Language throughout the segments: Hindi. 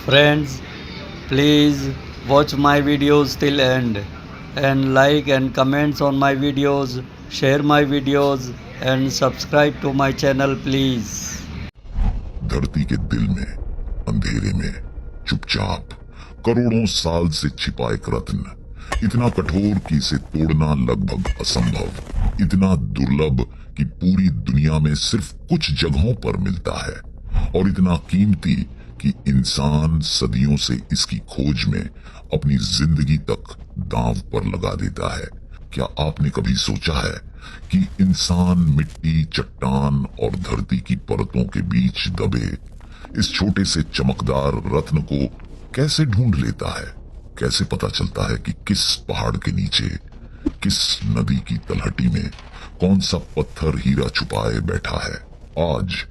Friends, please watch my videos till end and like and comments on my videos, share my videos and subscribe to my channel please. धरती के दिल में अंधेरे में चुपचाप करोड़ों साल से छिपा एक रत्न, इतना कठोर कि इसे तोड़ना लगभग असंभव, इतना दुर्लभ कि पूरी दुनिया में सिर्फ कुछ जगहों पर मिलता है, और इतना कीमती कि इंसान सदियों से इसकी खोज में अपनी जिंदगी तक दांव पर लगा देता है। क्या आपने कभी सोचा है कि इंसान मिट्टी, चट्टान और धरती की परतों के बीच दबे इस छोटे से चमकदार रत्न को कैसे ढूंढ लेता है? कैसे पता चलता है कि किस पहाड़ के नीचे, किस नदी की तलहटी में कौन सा पत्थर हीरा छुपाए बैठा है? आज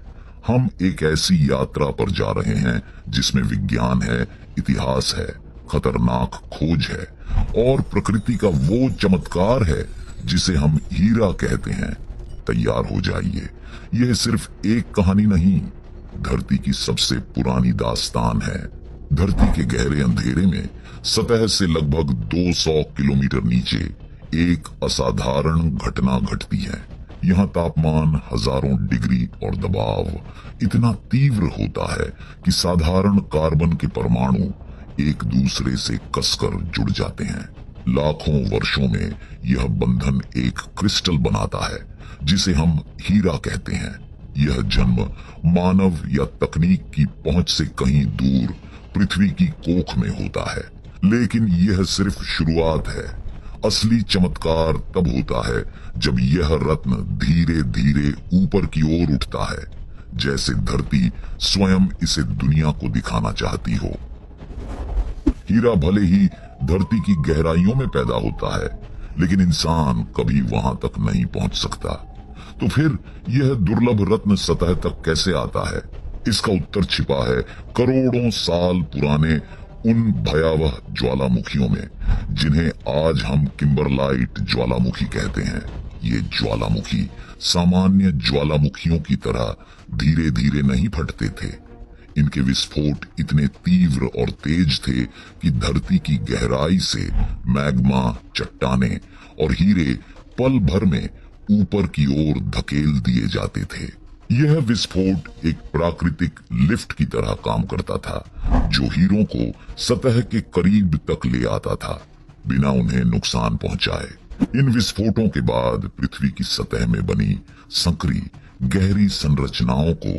हम एक ऐसी यात्रा पर जा रहे हैं जिसमें विज्ञान है, इतिहास है, खतरनाक खोज है और प्रकृति का वो चमत्कार है जिसे हम हीरा कहते हैं। तैयार हो जाइए, यह सिर्फ एक कहानी नहीं, धरती की सबसे पुरानी दास्तान है। धरती के गहरे अंधेरे में सतह से लगभग 200 किलोमीटर नीचे एक असाधारण घटना घटती है। यहाँ तापमान हजारों डिग्री और दबाव इतना तीव्र होता है कि साधारण कार्बन के परमाणु एक दूसरे से कसकर जुड़ जाते हैं। लाखों वर्षों में यह बंधन एक क्रिस्टल बनाता है जिसे हम हीरा कहते हैं। यह जन्म मानव या तकनीक की पहुंच से कहीं दूर पृथ्वी की कोख में होता है, लेकिन यह सिर्फ शुरुआत है। असली चमत्कार तब होता है जब यह रत्न धीरे धीरे ऊपर की ओर उठता है, जैसे धरती स्वयं इसे दुनिया को दिखाना चाहती हो। हीरा भले ही धरती की गहराइयों में पैदा होता है, लेकिन इंसान कभी वहां तक नहीं पहुंच सकता। तो फिर यह दुर्लभ रत्न सतह तक कैसे आता है? इसका उत्तर छिपा है करोड़ों साल पुराने उन भयावह ज्वालामुखियों में जिन्हें आज हम किम्बरलाइट ज्वालामुखी कहते हैं। ये ज्वालामुखी सामान्य ज्वालामुखियों की तरह धीरे धीरे नहीं फटते थे। इनके विस्फोट इतने तीव्र और तेज थे कि धरती की गहराई से मैग्मा, चट्टाने और हीरे पल भर में ऊपर की ओर धकेल दिए जाते थे। यह विस्फोट एक प्राकृतिक लिफ्ट की तरह काम करता था, जो हीरों को सतह के करीब तक ले आता था बिना उन्हें नुकसान पहुंचाए। इन विस्फोटों के बाद पृथ्वी की सतह में बनी संकरी गहरी संरचनाओं को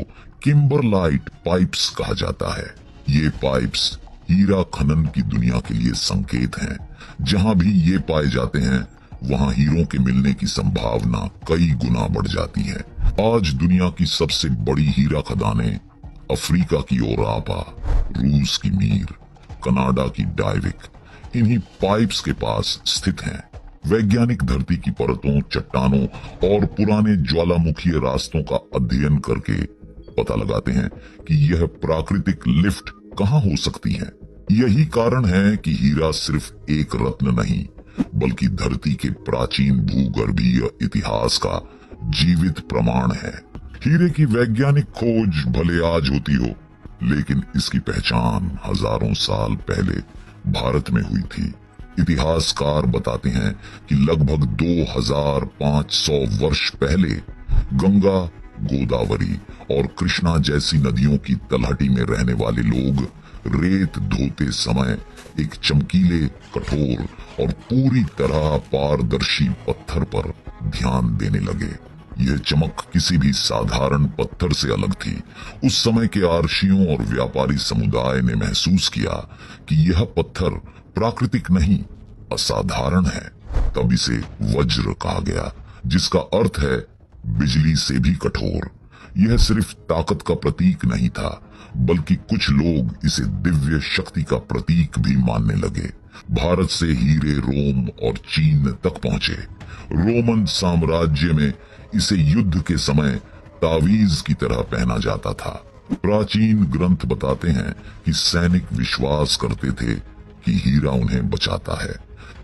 किम्बरलाइट पाइप्स कहा जाता है। ये पाइप्स हीरा खनन की दुनिया के लिए संकेत हैं। जहां भी ये पाए जाते हैं वहां हीरों के मिलने की संभावना कई गुना बढ़ जाती है। आज दुनिया की सबसे बड़ी हीरा खदानें अफ्रीका की ओरापा, रूस की मीर, कनाडा की डाइविक इन्हीं पाइप्स के पास स्थित हैं। वैज्ञानिक धरती की परतों, चट्टानों और पुराने ज्वालामुखीय रास्तों का अध्ययन करके पता लगाते हैं कि यह प्राकृतिक लिफ्ट कहां हो सकती है। यही कारण है कि हीरा सिर्फ एक रत्न नहीं, बल्कि धरती के प्राचीन भूगर्भीय इतिहास का जीवित प्रमाण है। हीरे की वैज्ञानिक खोज भले आज होती हो, लेकिन इसकी पहचान हजारों साल पहले भारत में हुई थी। इतिहासकार बताते हैं कि लगभग 2500 वर्ष पहले गंगा, गोदावरी और कृष्णा जैसी नदियों की तलहटी में रहने वाले लोग रेत धोते समय एक चमकीले, कठोर और पूरी तरह पारदर्शी पत्थर पर ध्यान देने लगे। यह चमक किसी भी साधारण पत्थर से अलग थी। उस समय के आर्शियों और व्यापारी समुदाय ने महसूस किया कि यह पत्थर प्राकृतिक नहीं, असाधारण है। तब इसे वज्र कहा गया, जिसका अर्थ है बिजली से भी कठोर। यह सिर्फ ताकत का प्रतीक नहीं था, बल्कि कुछ लोग इसे दिव्य शक्ति का प्रतीक भी मानने लगे। भारत से हीरे रोम और चीन तक पहुंचे। रोमन साम्राज्य में इसे युद्ध के समय तावीज की तरह पहना जाता था। प्राचीन ग्रंथ बताते हैं कि सैनिक विश्वास करते थे कि हीरा उन्हें बचाता है।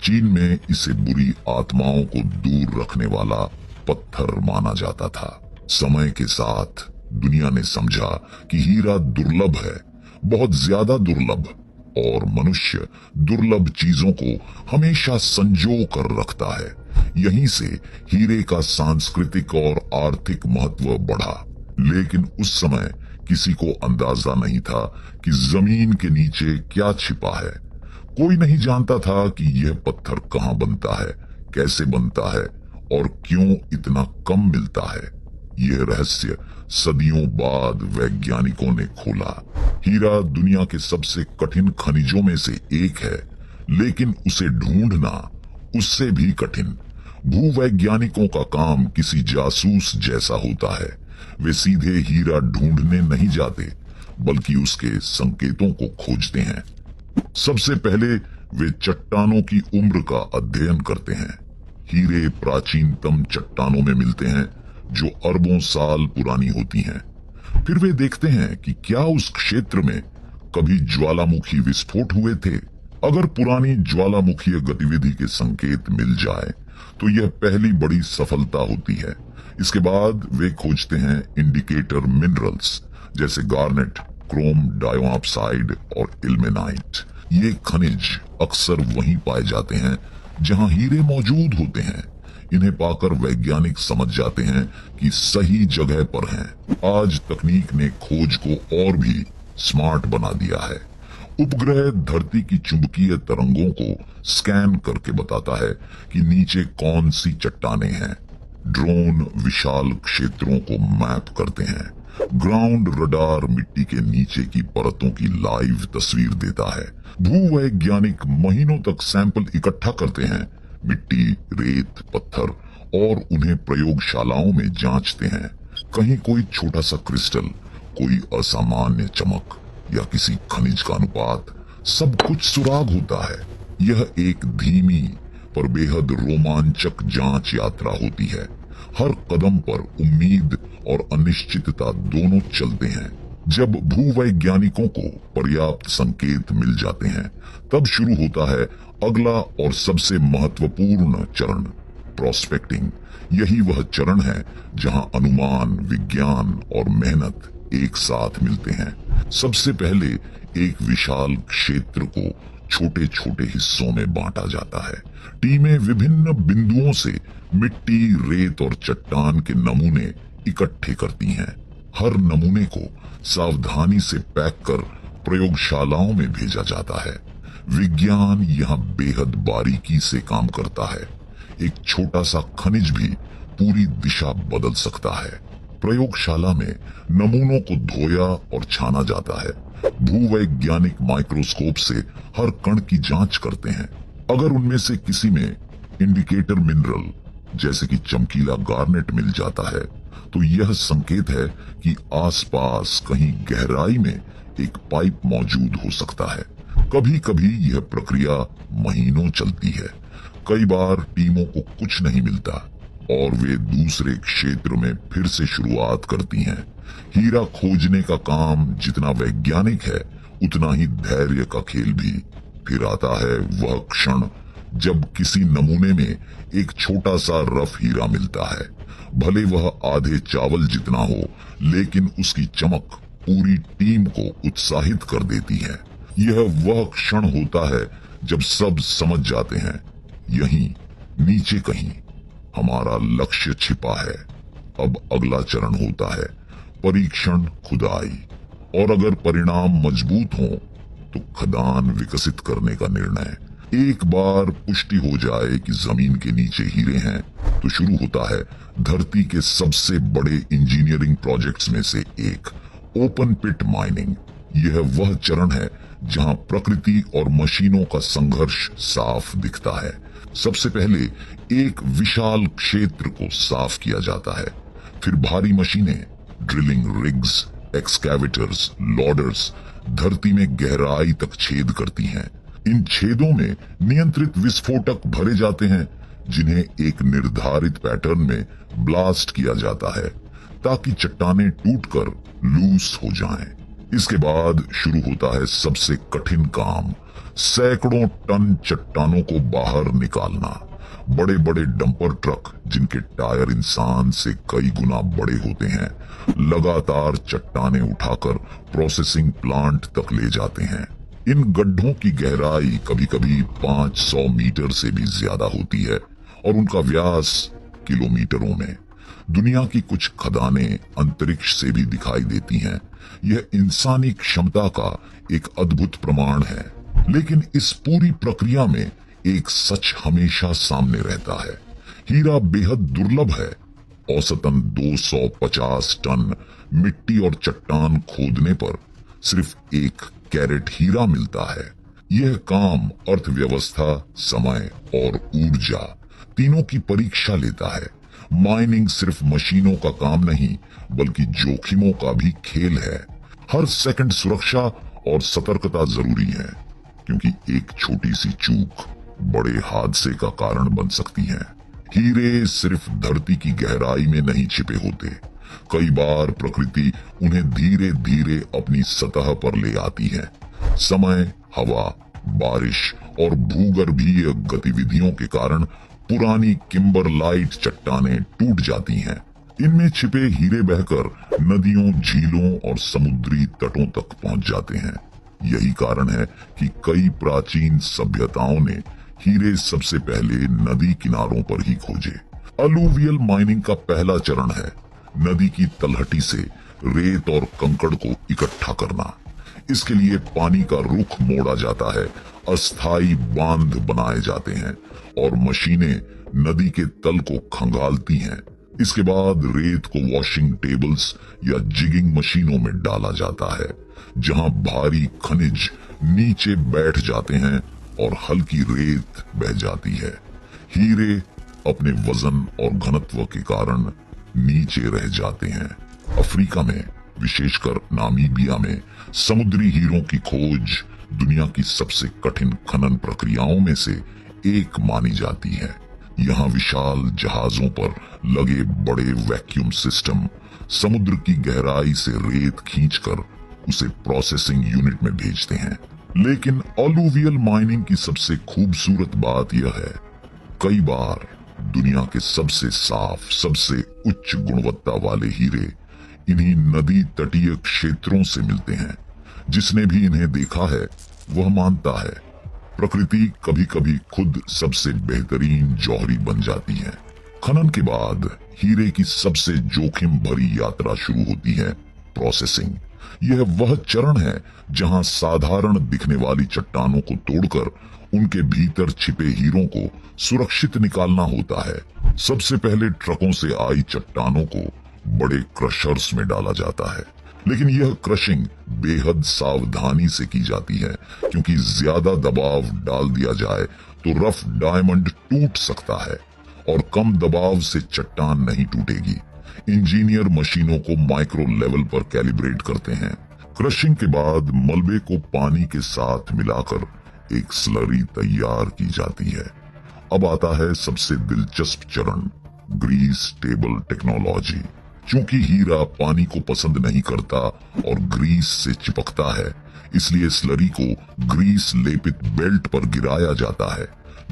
चीन में इसे बुरी आत्माओं को दूर रखने वाला पत्थर माना जाता था। समय के साथ दुनिया ने समझा कि हीरा दुर्लभ है बहुत ज्यादा दुर्लभ, और मनुष्य दुर्लभ चीजों को हमेशा संजो कर रखता है। यहीं से हीरे का सांस्कृतिक और आर्थिक महत्व बढ़ा। लेकिन उस समय किसी को अंदाजा नहीं था कि जमीन के नीचे क्या छिपा है। कोई नहीं जानता था कि यह पत्थर कहाँ बनता है, कैसे बनता है और क्यों इतना कम मिलता है। यह रहस्य सदियों बाद वैज्ञानिकों ने खोला। हीरा दुनिया के सबसे कठिन खनिजों में से एक है, लेकिन उसे ढूंढना उससे भी कठिन। भूवैज्ञानिकों का काम किसी जासूस जैसा होता है। वे सीधे हीरा ढूंढने नहीं जाते, बल्कि उसके संकेतों को खोजते हैं। सबसे पहले वे चट्टानों की उम्र का अध्ययन करते हैं। हीरे प्राचीनतम चट्टानों में मिलते हैं जो अरबों साल पुरानी होती हैं। फिर वे देखते हैं कि क्या उस क्षेत्र में कभी ज्वालामुखी विस्फोट हुए थे। अगर पुरानी ज्वालामुखीय गतिविधि के संकेत मिल जाए तो यह पहली बड़ी सफलता होती है। इसके बाद वे खोजते हैं इंडिकेटर मिनरल्स जैसे गार्नेट, क्रोम डाइऑक्साइड और इल्मेनाइट। ये खनिज अक्सर वहीं पाए जाते हैं जहां हीरे मौजूद होते हैं। इन्हें पाकर वैज्ञानिक समझ जाते हैं कि सही जगह पर हैं। आज तकनीक ने खोज को और भी स्मार्ट बना दिया है। उपग्रह धरती की चुंबकीय तरंगों को स्कैन करके बताता है कि नीचे कौन सी चट्टानें हैं। ड्रोन विशाल क्षेत्रों को मैप करते हैं। ग्राउंड रडार मिट्टी के नीचे की परतों की लाइव तस्वीर देता है। भूवैज्ञानिक महीनों तक सैंपल इकट्ठा करते हैं, मिट्टी, रेत, पत्थर, और उन्हें प्रयोगशालाओं में जांचते हैं। कहीं कोई छोटा सा क्रिस्टल, कोई असामान्य चमक या किसी खनिज का अनुपात, सब कुछ सुराग होता है। यह एक धीमी पर बेहद रोमांचक जांच यात्रा होती है। हर कदम पर उम्मीद और अनिश्चितता दोनों चलते हैं। जब भूवैज्ञानिकों को पर्याप्त संकेत मिल जाते हैं, तब शुरू होता है अगला और सबसे महत्वपूर्ण चरण, प्रोस्पेक्टिंग। यही वह चरण है जहां अनुमान, विज्ञान और मेहनत एक साथ मिलते हैं। सबसे पहले एक विशाल क्षेत्र को छोटे छोटे हिस्सों में बांटा जाता है। टीमें विभिन्न बिंदुओं से मिट्टी, रेत और चट्टान के नमूने इकट्ठे करती हैं। हर नमूने को सावधानी से पैक कर प्रयोगशालाओं में भेजा जाता है। विज्ञान यहाँ बेहद बारीकी से काम करता है। एक छोटा सा खनिज भी पूरी दिशा बदल सकता है। प्रयोगशाला में नमूनों को धोया और छाना जाता है। भूवैज्ञानिक माइक्रोस्कोप से हर कण की जांच करते हैं। अगर उनमें से किसी में इंडिकेटर मिनरल जैसे कि चमकीला गार्नेट मिल जाता है, तो यह संकेत है कि आसपास कहीं गहराई में एक पाइप मौजूद हो सकता है। कभी कभी यह प्रक्रिया महीनों चलती है। कई बार टीमों को कुछ नहीं मिलता और वे दूसरे क्षेत्र में फिर से शुरुआत करती हैं। हीरा खोजने का काम जितना वैज्ञानिक है, उतना ही धैर्य का खेल भी। फिर आता है वह क्षण जब किसी नमूने में एक छोटा सा रफ हीरा मिलता है। भले वह आधे चावल जितना हो, लेकिन उसकी चमक पूरी टीम को उत्साहित कर देती है। यह वह क्षण होता है जब सब समझ जाते हैं, यहीं नीचे कहीं हमारा लक्ष्य छिपा है। अब अगला चरण होता है परीक्षण, खुदाई, और अगर परिणाम मजबूत हो तो खदान विकसित करने का निर्णय। एक बार पुष्टि हो जाए कि जमीन के नीचे हीरे हैं, तो शुरू होता है धरती के सबसे बड़े इंजीनियरिंग प्रोजेक्ट्स में से एक, ओपन पिट माइनिंग। यह वह चरण है जहां प्रकृति और मशीनों का संघर्ष साफ दिखता है। सबसे पहले एक विशाल क्षेत्र को साफ किया जाता है। फिर भारी मशीनें, ड्रिलिंग रिग्स, एक्सकैवेटर्स, लोडर्स धरती में गहराई तक छेद करती हैं। इन छेदों में नियंत्रित विस्फोटक भरे जाते हैं, जिन्हें एक निर्धारित पैटर्न में ब्लास्ट किया जाता है ताकि चट्टानें टूटकर लूस हो जाएं। इसके बाद शुरू होता है सबसे कठिन काम, सैकड़ों टन चट्टानों को बाहर निकालना। बड़े बड़े डंपर ट्रक जिनके टायर इंसान से कई गुना बड़े होते हैं लगातार चट्टानें उठाकर प्रोसेसिंग प्लांट तक ले जाते हैं। इन गड्ढों की गहराई कभी कभी 500 मीटर से भी ज्यादा होती है और उनका व्यास किलोमीटरों में। दुनिया की कुछ खदानें अंतरिक्ष से भी दिखाई देती हैं। यह इंसानी क्षमता का एक अद्भुत प्रमाण है। लेकिन इस पूरी प्रक्रिया में एक सच हमेशा सामने रहता है। हीरा बेहद दुर्लभ है। औसतन 250 टन मिट्टी और चट्टान खोदने पर सिर्फ 1 कैरेट हीरा मिलता है। यह काम अर्थव्यवस्था, समय और ऊर्जा तीनों की परीक्षा लेता है। माइनिंग सिर्फ मशीनों का काम नहीं बल्कि जोखिमों का भी खेल है। हर सेकंड सुरक्षा और सतर्कता जरूरी है, क्योंकि एक छोटी सी चूक बड़े हादसे का कारण बन सकती है। हीरे सिर्फ धरती की गहराई में नहीं छिपे होते। कई बार प्रकृति उन्हें धीरे धीरे अपनी सतह पर ले आती है। समय, हवा, बारिश और भूगर्भीय गतिविधियों के कारण पुरानी किम्बरलाइट चट्टानें टूट जाती हैं। इनमें छिपे हीरे बहकर नदियों, झीलों और समुद्री तटों तक पहुंच जाते हैं। यही कारण है कि कई प्राचीन सभ्यताओं ने हीरे सबसे पहले नदी किनारों पर ही खोजे। अलूवियल माइनिंग का पहला चरण है नदी की तलहटी से रेत और कंकड़ को इकट्ठा करना। इसके लिए पानी का रुख मोड़ा जाता है, अस्थायी बांध बनाए जाते हैं और मशीनें नदी के तल को खंगालती हैं। इसके बाद रेत को वॉशिंग टेबल्स या जिगिंग मशीनों में डाला जाता है, जहां भारी खनिज नीचे बैठ जाते हैं और हल्की रेत बह जाती है। हीरे अपने वजन और घनत्व के कारण नीचे रह जाते हैं। अफ्रीका में, विशेषकर नामीबिया में, समुद्री हीरों की खोज दुनिया की सबसे कठिन खनन प्रक्रियाओं में से एक मानी जाती है। यहाँ विशाल जहाजों पर लगे बड़े वैक्यूम सिस्टम समुद्र की गहराई से रेत खींचकर उसे प्रोसेसिंग यूनिट में भेजते हैं। लेकिन अलूवियल माइनिंग की सबसे खूबसूरत बात यह है, कई बार दुनिया के सबसे साफ, सबसे उच्च गुणवत्ता वाले हीरे इन्हीं नदी तटीय क्षेत्रों से मिलते हैं। जिसने भी इन्हें देखा है वह मानता है प्रकृति कभी कभी खुद सबसे बेहतरीन जौहरी बन जाती है। खनन के बाद हीरे की सबसे जोखिम भरी यात्रा शुरू होती है, प्रोसेसिंग। यह वह चरण है जहां साधारण दिखने वाली चट्टानों को तोड़कर उनके भीतर छिपे हीरों को सुरक्षित निकालना होता है। सबसे पहले ट्रकों से आई चट्टानों को बड़े क्रशर्स में डाला जाता है, लेकिन यह क्रशिंग बेहद सावधानी से की जाती है, क्योंकि ज्यादा दबाव डाल दिया जाए तो रफ डायमंड टूट सकता है और कम दबाव से चट्टान नहीं टूटेगी। इंजीनियर मशीनों को माइक्रो लेवल पर कैलिब्रेट करते हैं। क्रशिंग के बाद मलबे को पानी के साथ मिलाकर एक स्लरी तैयार की जाती है। अब आता है सबसे दिलचस्प चरण, ग्रीस टेबल टेक्नोलॉजी। चूंकि हीरा पानी को पसंद नहीं करता और ग्रीस से चिपकता है, इसलिए स्लरी को ग्रीस लेपित बेल्ट पर गिराया जाता है।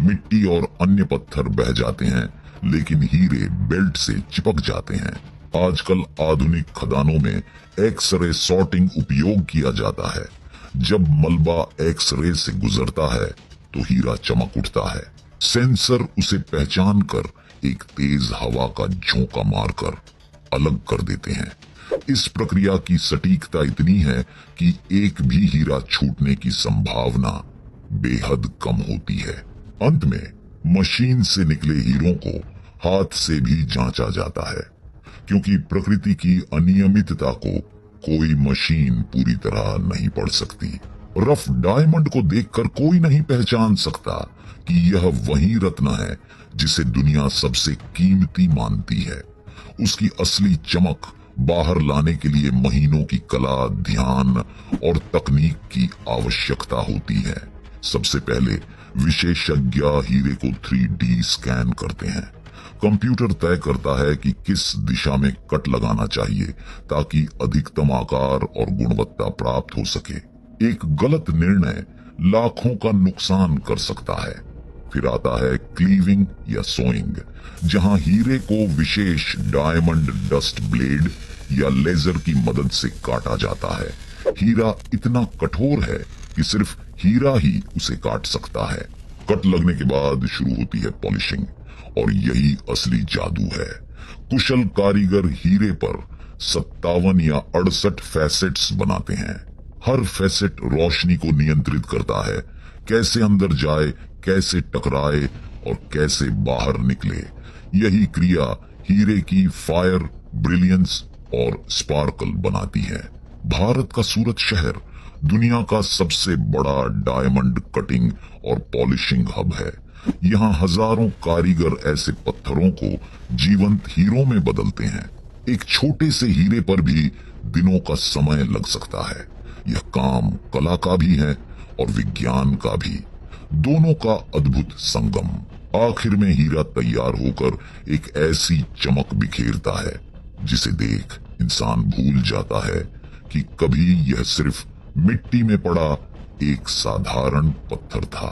मिट्टी और अन्य पत्थर बह जाते हैं, लेकिन हीरे बेल्ट से चिपक जाते हैं। आजकल आधुनिक खदानों में एक्स-रे सॉर्टिंग उपयोग किया जाता है। जब मलबा एक्स-रे से गुजरता है तो हीरा चमक उठता है। सेंसर उसे पहचान कर एक तेज हवा का झोंका मारकर अलग कर देते हैं। इस प्रक्रिया की सटीकता इतनी है कि एक भी हीरा छूटने की संभावना बेहद कम होती है। अंत में मशीन से निकले हीरों को हाथ से भी जांचा जाता है, क्योंकि प्रकृति की अनियमितता को कोई मशीन पूरी तरह नहीं पढ़ सकती। रफ डायमंड को देखकर कोई नहीं पहचान सकता कि यह वही रत्न है जिसे दुनिया सबसे कीमती मानती है। उसकी असली चमक बाहर लाने के लिए महीनों की कला, ध्यान और तकनीक की आवश्यकता होती है। सबसे पहले विशेषज्ञ हीरे को 3D स्कैन करते हैं। कंप्यूटर तय करता है कि किस दिशा में कट लगाना चाहिए ताकि अधिकतम आकार और गुणवत्ता प्राप्त हो सके। एक गलत निर्णय लाखों का नुकसान कर सकता है। फिर आता है क्लीविंग या सोइंग, जहां हीरे को विशेष डायमंड डस्ट ब्लेड या लेजर की मदद से काटा जाता है। हीरा इतना कठोर है कि सिर्फ हीरा ही उसे काट सकता है। कट लगने के बाद शुरू होती है पॉलिशिंग, और यही असली जादू है। कुशल कारीगर हीरे पर 57 या 68 फैसेट्स बनाते हैं। हर फैसेट रोशनी को नियंत्रित करता है, कैसे अंदर जाए, कैसे टकराए और कैसे बाहर निकले। यही क्रिया हीरे की फायर, ब्रिलियंस और स्पार्कल बनाती है। भारत का सूरत शहर दुनिया का सबसे बड़ा डायमंड कटिंग और पॉलिशिंग हब है। यहाँ हजारों कारीगर ऐसे पत्थरों को जीवंत हीरों में बदलते हैं। एक छोटे से हीरे पर भी दिनों का समय लग सकता है। यह काम कला का भी है और विज्ञान का भी, दोनों का अद्भुत संगम। आखिर में हीरा तैयार होकर एक ऐसी चमक बिखेरता है जिसे देख इंसान भूल जाता है कि कभी यह सिर्फ मिट्टी में पड़ा एक साधारण पत्थर था।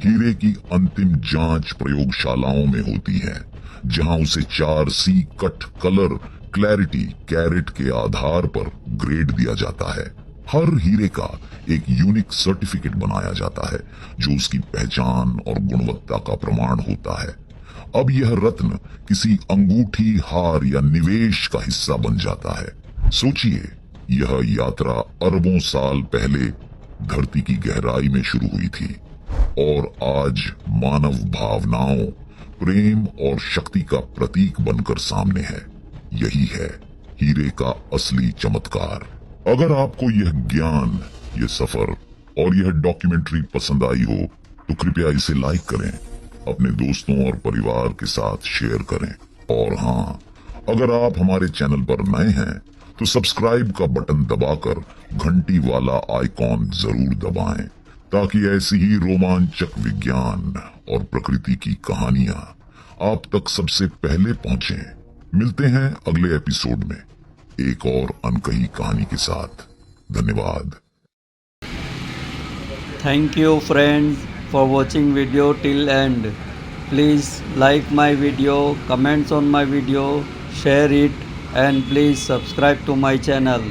हीरे की अंतिम जांच प्रयोगशालाओं में होती है, जहां उसे 4C cut, colour, clarity, carat के आधार पर ग्रेड दिया जाता है। हर हीरे का एक यूनिक सर्टिफिकेट बनाया जाता है जो उसकी पहचान और गुणवत्ता का प्रमाण होता है। अब यह रत्न किसी अंगूठी, हार या निवेश का हिस्सा बन जाता है। सोचिए, यह यात्रा अरबों साल पहले धरती की गहराई में शुरू हुई थी और आज मानव भावनाओं, प्रेम और शक्ति का प्रतीक बनकर सामने है। यही है हीरे का असली चमत्कार। अगर आपको यह ज्ञान, यह सफर और यह डॉक्यूमेंट्री पसंद आई हो तो कृपया इसे लाइक करें, अपने दोस्तों और परिवार के साथ शेयर करें। और हाँ, अगर आप हमारे चैनल पर नए हैं तो सब्सक्राइब का बटन दबाकर घंटी वाला आइकॉन जरूर दबाएं, ताकि ऐसी ही रोमांचक विज्ञान और प्रकृति की कहानियां आप तक सबसे पहले पहुंचें। मिलते हैं अगले एपिसोड में एक और अनकही कहानी के साथ। धन्यवाद। Thank you friends for watching video till end. Please like my video, comments on my video, share it and please subscribe to my channel.